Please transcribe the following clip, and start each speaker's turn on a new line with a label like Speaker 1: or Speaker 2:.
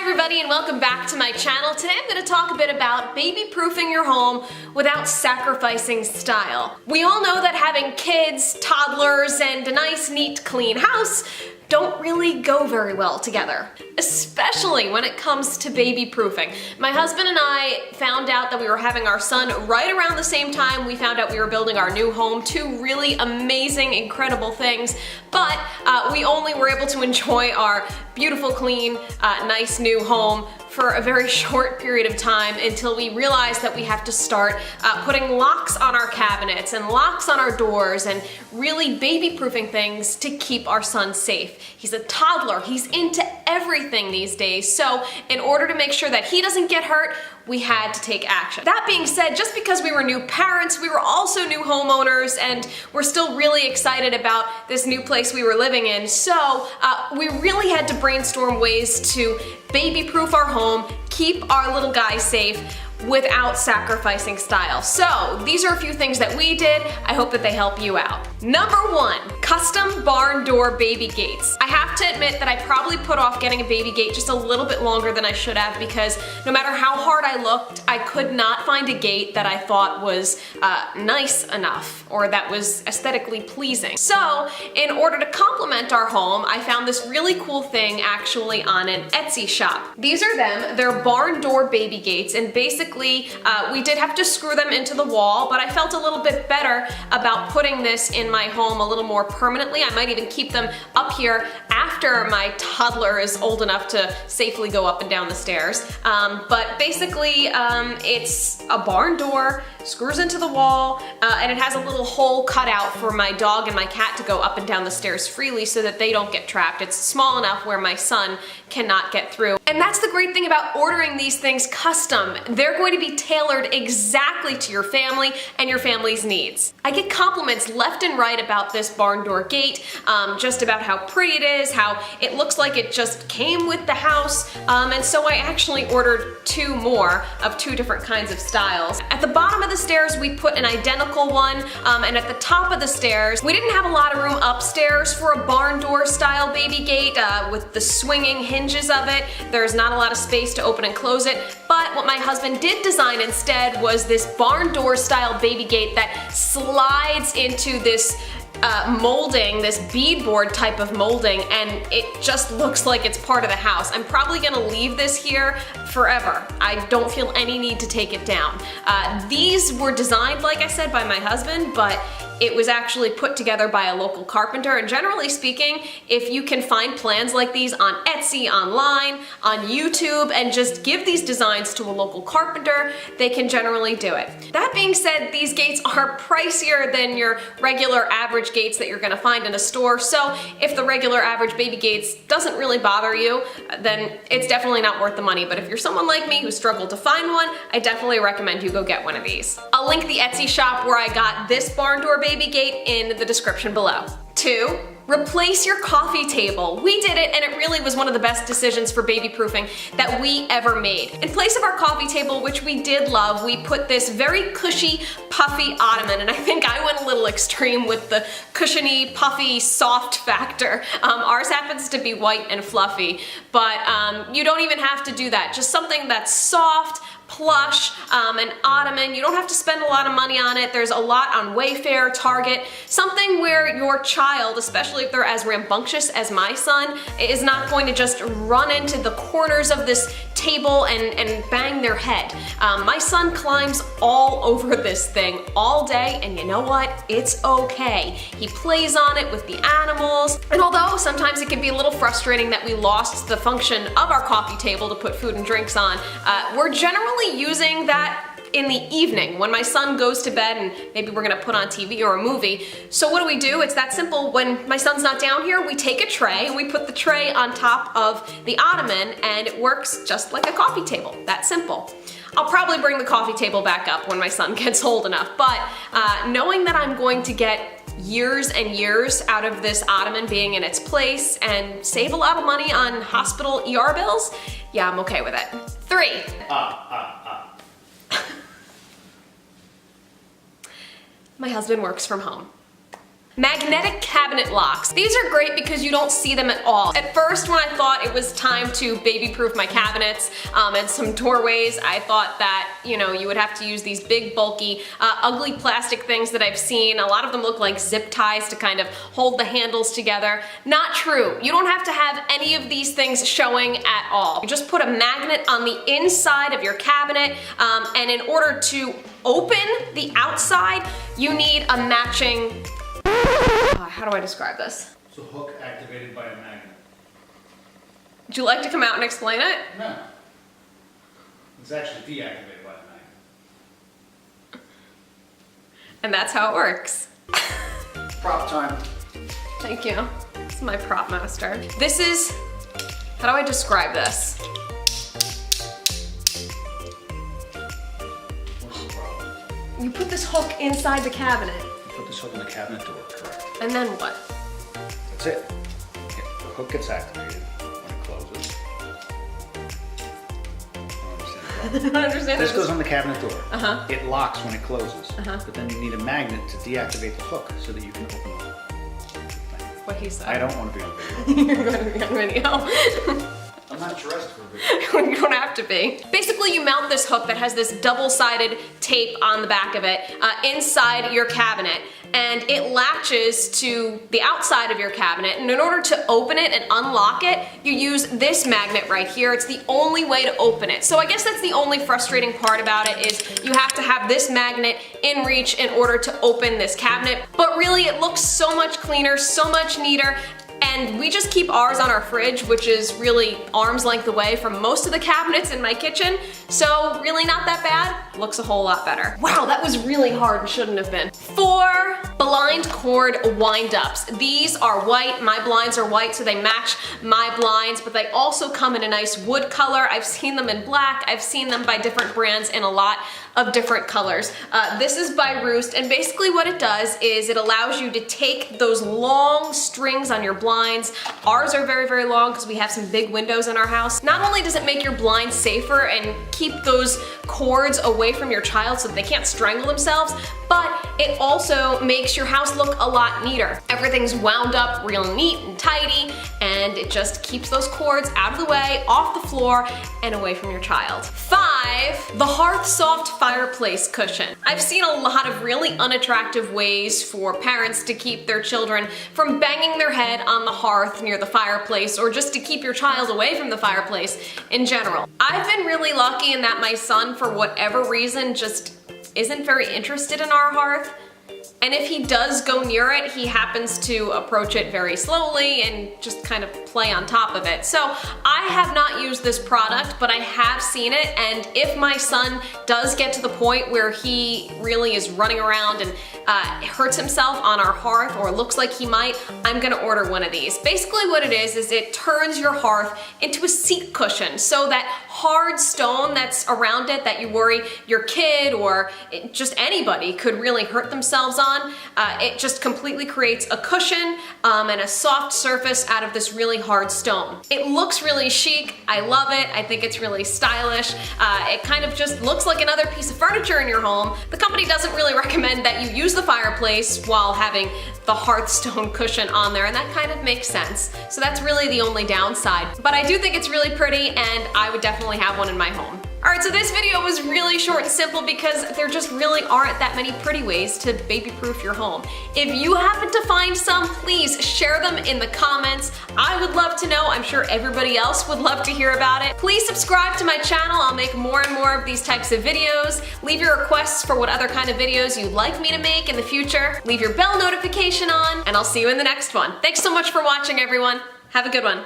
Speaker 1: everybody, and welcome back to my channel. Today I'm going to talk a bit about baby-proofing your home without sacrificing style. We all know that having kids, toddlers, and a nice, neat, clean house don't really go very well together, especially when it comes to baby-proofing. My husband and I found out that we were having our son right around the same time we found out we were building our new home. Two really amazing, incredible things, but we only were able to enjoy our beautiful, clean, nice new home for a very short period of time until we realized that we have to start putting locks on our cabinets and locks on our doors and really baby-proofing things to keep our son safe. He's a toddler, he's into everything these days, so in order to make sure that he doesn't get hurt, we had to take action. That being said, just because we were new parents, we were also new homeowners, and we're still really excited about this new place we were living in, so we really had to brainstorm ways to baby-proof our home, keep our little guy safe, without sacrificing style. So these are a few things that we did. I hope that they help you out. Number one, custom barn door baby gates. I have to admit that I probably put off getting a baby gate just a little bit longer than I should have, because no matter how hard I looked, I could not find a gate that I thought was nice enough or that was aesthetically pleasing. So in order to complement our home, I found this really cool thing actually on an Etsy shop. These are them. They're barn door baby gates, and basically we did have to screw them into the wall, but I felt a little bit better about putting this in my home a little more permanently. I might even keep them up here after my toddler is old enough to safely go up and down the stairs. But basically it's a barn door, screws into the wall, and it has a little hole cut out for my dog and my cat to go up and down the stairs freely so that they don't get trapped. It's small enough where my son cannot get through. And that's the great thing about ordering these things custom. They're going to be tailored exactly to your family and your family's needs. I get compliments left and right about this barn door gate, just about how pretty it is, how it looks like it just came with the house, and so I actually ordered two more of two different kinds of styles. At the bottom of the stairs we put an identical one, and at the top of the stairs we didn't have a lot of room upstairs for a barn door style baby gate with the swinging hinges of it. There's not a lot of space to open and close it, but what my husband did design instead was this barn door style baby gate that slides into this molding, this beadboard type of molding, and it just looks like it's part of the house. I'm probably gonna leave this here forever. I don't feel any need to take it down. These were designed, like I said, by my husband, but it was actually put together by a local carpenter, and generally speaking, if you can find plans like these on Etsy, online, on YouTube, and just give these designs to a local carpenter, they can generally do it. That being said, these gates are pricier than your regular average gates that you're gonna find in a store, so if the regular average baby gates doesn't really bother you, then it's definitely not worth the money. But if you're someone like me who struggled to find one, I definitely recommend you go get one of these. I'll link the Etsy shop where I got this barn door baby gate in the description below. 2, replace your coffee table. We did it, and it really was one of the best decisions for baby-proofing that we ever made. In place of our coffee table, which we did love, we put this very cushy, puffy ottoman, and I think I went a little extreme with the cushiony, puffy, soft factor. Ours happens to be white and fluffy, but you don't even have to do that. Just something that's soft, plush, an ottoman. You don't have to spend a lot of money on it. There's a lot on Wayfair, Target, something where your child, especially if they're as rambunctious as my son, is not going to just run into the corners of this table and bang their head. My son climbs all over this thing all day, and you know what? It's okay. He plays on it with the animals, and although sometimes it can be a little frustrating that we lost the function of our coffee table to put food and drinks on, we're generally using that in the evening when my son goes to bed and maybe we're gonna put on TV or a movie. So what do? It's that simple. When my son's not down here, we take a tray and we put the tray on top of the ottoman, and it works just like a coffee table. That simple. I'll probably bring the coffee table back up when my son gets old enough, but knowing that I'm going to get years and years out of this ottoman being in its place and save a lot of money on hospital ER bills, yeah, I'm okay with it. 3. My husband works from home. Magnetic cabinet locks. These are great because you don't see them at all. At first, when I thought it was time to baby-proof my cabinets and some doorways, I thought that, you know, you would have to use these big, bulky, ugly plastic things that I've seen. A lot of them look like zip ties to kind of hold the handles together. Not true. You don't have to have any of these things showing at all. You just put a magnet on the inside of your cabinet, and in order to open the outside, you need a matching, how do I describe this?
Speaker 2: It's a hook activated by a magnet.
Speaker 1: Would you like to come out and explain it?
Speaker 2: No. It's actually deactivated by a magnet.
Speaker 1: And that's how it works.
Speaker 2: Prop time.
Speaker 1: Thank you. This is my prop master. This is, how do I describe this?
Speaker 2: What's the problem?
Speaker 1: You put this hook inside the cabinet.
Speaker 2: You put this hook in the cabinet door, correct?
Speaker 1: And then what?
Speaker 2: That's it. The hook gets activated when it closes.
Speaker 1: I don't understand.
Speaker 2: This goes on the cabinet door.
Speaker 1: Uh-huh.
Speaker 2: It locks when it closes.
Speaker 1: Uh-huh.
Speaker 2: But then you need a magnet to deactivate the hook so that you can open it.
Speaker 1: What he said.
Speaker 2: I don't want to be on video.
Speaker 1: You're going to be on video.
Speaker 2: I'm not dressed for video.
Speaker 1: You don't have to be. Basically, you mount this hook that has this double-sided tape on the back of it inside your cabinet, and it latches to the outside of your cabinet, and in order to open it and unlock it, you use this magnet right here. It's the only way to open it. So I guess that's the only frustrating part about it, is you have to have this magnet in reach in order to open this cabinet, but really it looks so much cleaner, so much neater. And we just keep ours on our fridge, which is really arm's length away from most of the cabinets in my kitchen. So really not that bad. Looks a whole lot better. Wow, that was really hard and shouldn't have been. 4 blind cord wind-ups. These are white. My blinds are white, so they match my blinds, but they also come in a nice wood color. I've seen them in black. I've seen them by different brands in a lot of different colors. This is by Roost, and basically what it does is it allows you to take those long strings on your blinds. Ours are very, very long because we have some big windows in our house. Not only does it make your blinds safer and keep those cords away from your child so that they can't strangle themselves, but it also makes your house look a lot neater. Everything's wound up real neat and tidy, and it just keeps those cords out of the way, off the floor, and away from your child. 5, the Hearth Soft Fireplace Cushion. I've seen a lot of really unattractive ways for parents to keep their children from banging their head on the hearth near the fireplace, or just to keep your child away from the fireplace in general. I've been really lucky in that my son, for whatever reason, just isn't very interested in our hearth. And if he does go near it, he happens to approach it very slowly and just kind of play on top of it. So I have not used this product, but I have seen it, and if my son does get to the point where he really is running around and hurts himself on our hearth, or looks like he might, I'm gonna order one of these. Basically what it is it turns your hearth into a seat cushion, so that hard stone that's around it that you worry your kid or just anybody could really hurt themselves on, it just completely creates a cushion and a soft surface out of this really hard stone. It looks really chic. I love it. I think it's really stylish. It kind of just looks like another piece of furniture in your home. The company doesn't really recommend that you use the fireplace while having the Hearthstone cushion on there, and that kind of makes sense. So that's really the only downside. But I do think it's really pretty, and I would definitely have one in my home. Alright, so this video was really short and simple because there just really aren't that many pretty ways to baby-proof your home. If you happen to find some, please share them in the comments. I would love to know. I'm sure everybody else would love to hear about it. Please subscribe to my channel. I'll make more and more of these types of videos. Leave your requests for what other kind of videos you'd like me to make in the future. Leave your bell notification on, and I'll see you in the next one. Thanks so much for watching, everyone. Have a good one.